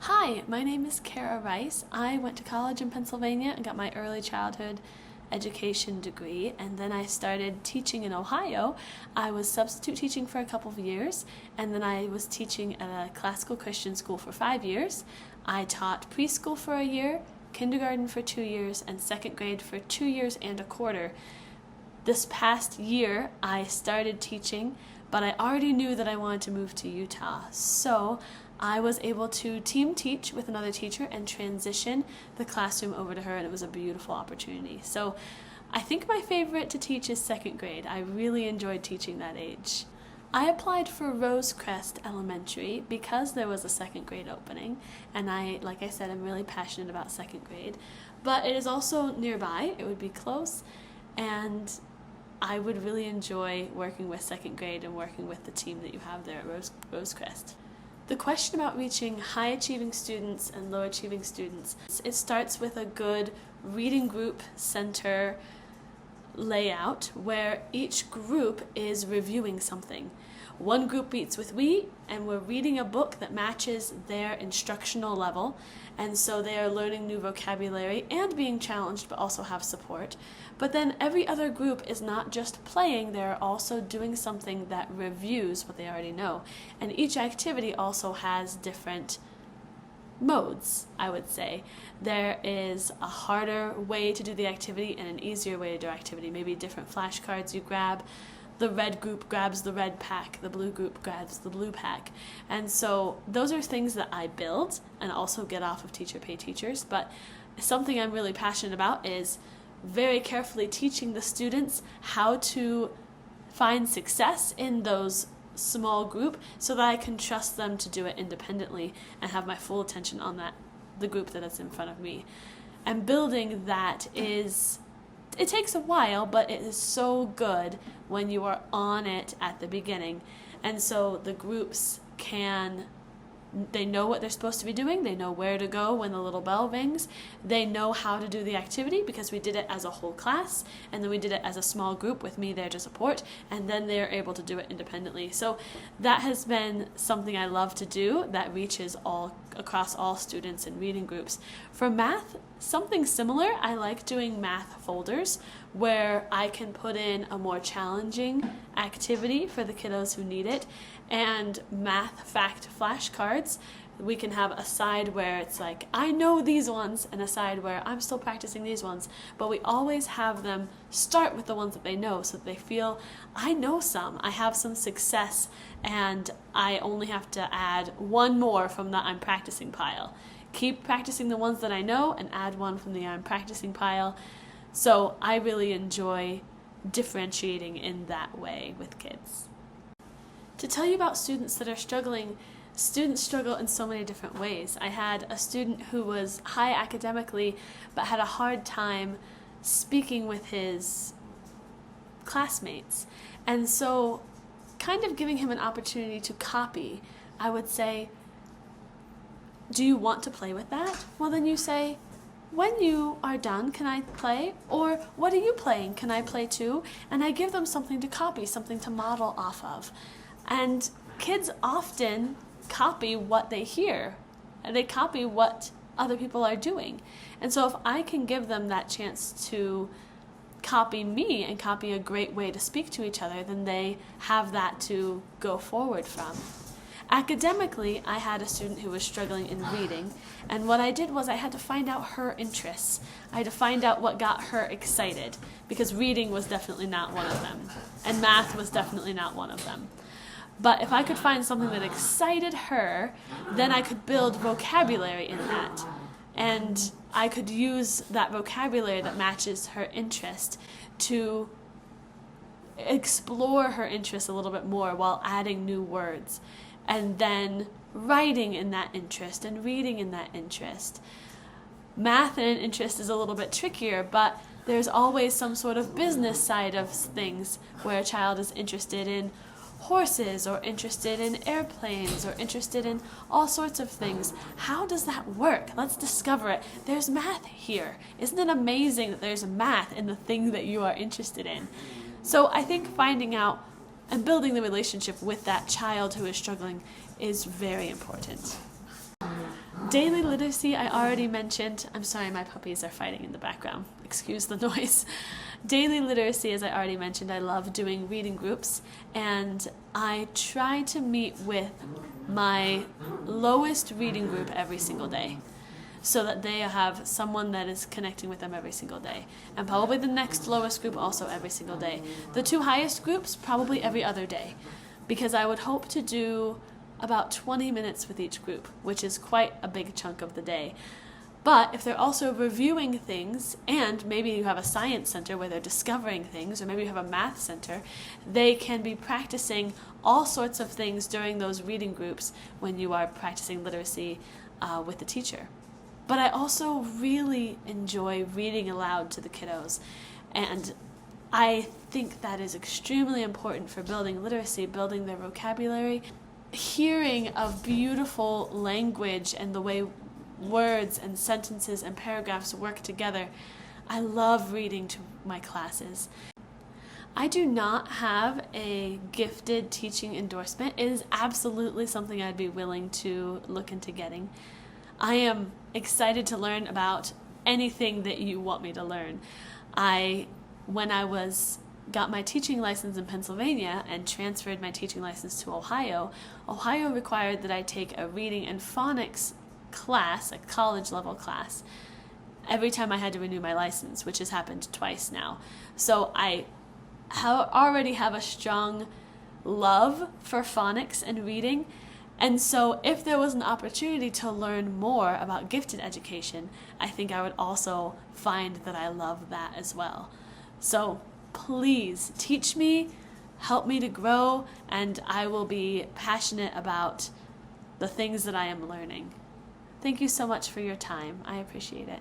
Hi, my name is Kara Rice. I went to college in Pennsylvania and got my early childhood education degree, and then I started teaching in Ohio. I was substitute teaching for a couple of years, and then I was teaching at a classical Christian school for 5 years. I taught preschool for a year, kindergarten for 2 years, and second grade for 2 years and a quarter. This past year, I started teaching, but I already knew that I wanted to move to Utah, so I was able to team teach with another teacher and transition the classroom over to her, and it was a beautiful opportunity. So I think my favorite to teach is second grade. I really enjoyed teaching that age. I applied for Rosecrest Elementary because there was a second grade opening, and like I said, I'm really passionate about second grade, but it is also nearby. It would be close, and I would really enjoy working with second grade and working with the team that you have there at Rosecrest. The question about reaching high-achieving students and low-achieving students, it starts with a good reading group center layout where each group is reviewing something. One group meets with we, and we're reading a book that matches their instructional level, and so they are learning new vocabulary and being challenged, but also have support. But then every other group is not just playing, they're also doing something that reviews what they already know. And each activity also has different modes, I would say. There is a harder way to do the activity and an easier way to do activity. Maybe different flashcards you grab. The red group grabs the red pack, the blue group grabs the blue pack. And so those are things that I build and also get off of teacher pay teachers. But something I'm really passionate about is very carefully teaching the students how to find success in those small group so that I can trust them to do it independently and have my full attention on the group that is in front of me. And building that it takes a while, but it is so good when you are on it at the beginning. And so the groups they know what they're supposed to be doing, they know where to go when the little bell rings, they know how to do the activity because we did it as a whole class, and then we did it as a small group with me there to support, and then they're able to do it independently. So that has been something I love to do that reaches across all students in reading groups. For math, something similar. I like doing math folders where I can put in a more challenging activity for the kiddos who need it, and math fact flashcards. We can have a side where it's like, I know these ones, and a side where I'm still practicing these ones, but we always have them start with the ones that they know so that they feel, I know some, I have some success, and I only have to add one more from the I'm practicing pile. Keep practicing the ones that I know and add one from the I'm practicing pile. So I really enjoy differentiating in that way with kids. To tell you about students that are struggling, students struggle in so many different ways. I had a student who was high academically but had a hard time speaking with his classmates. And so kind of giving him an opportunity to copy, I would say, do you want to play with that? Well, then you say, when you are done, can I play? Or what are you playing? Can I play too? And I give them something to copy, something to model off of. And kids often copy what they hear. They copy what other people are doing. And so if I can give them that chance to copy me and copy a great way to speak to each other, then they have that to go forward from. Academically, I had a student who was struggling in reading, and what I did was I had to find out her interests. I had to find out what got her excited, because reading was definitely not one of them, and math was definitely not one of them. But if I could find something that excited her, then I could build vocabulary in that. And I could use that vocabulary that matches her interest to explore her interest a little bit more while adding new words. And then writing in that interest and reading in that interest. Math and an interest is a little bit trickier, but there's always some sort of business side of things where a child is interested in horses or interested in airplanes or interested in all sorts of things. How does that work? Let's discover it. There's math here. Isn't it amazing that there's math in the thing that you are interested in? So I think finding out and building the relationship with that child who is struggling is very important. Daily literacy, I already mentioned. I'm sorry, my puppies are fighting in the background. Excuse the noise. Daily literacy, as I already mentioned, I love doing reading groups, and I try to meet with my lowest reading group every single day, so that they have someone that is connecting with them every single day. And probably the next lowest group also every single day. The two highest groups probably every other day, because I would hope to do about 20 minutes with each group, which is quite a big chunk of the day. But if they're also reviewing things, and maybe you have a science center where they're discovering things, or maybe you have a math center, they can be practicing all sorts of things during those reading groups when you are practicing literacy with the teacher. But I also really enjoy reading aloud to the kiddos, and I think that is extremely important for building literacy, building their vocabulary, hearing of beautiful language and the way words and sentences and paragraphs work together. I love reading to my classes. I do not have a gifted teaching endorsement. It is absolutely something I'd be willing to look into getting. I am excited to learn about anything that you want me to learn. When I got my teaching license in Pennsylvania and transferred my teaching license to Ohio required that I take a reading and phonics class, a college level class, every time I had to renew my license, which has happened twice now. So I already have a strong love for phonics and reading, and so if there was an opportunity to learn more about gifted education, I think I would also find that I love that as well. So please teach me, help me to grow, and I will be passionate about the things that I am learning. Thank you so much for your time. I appreciate it.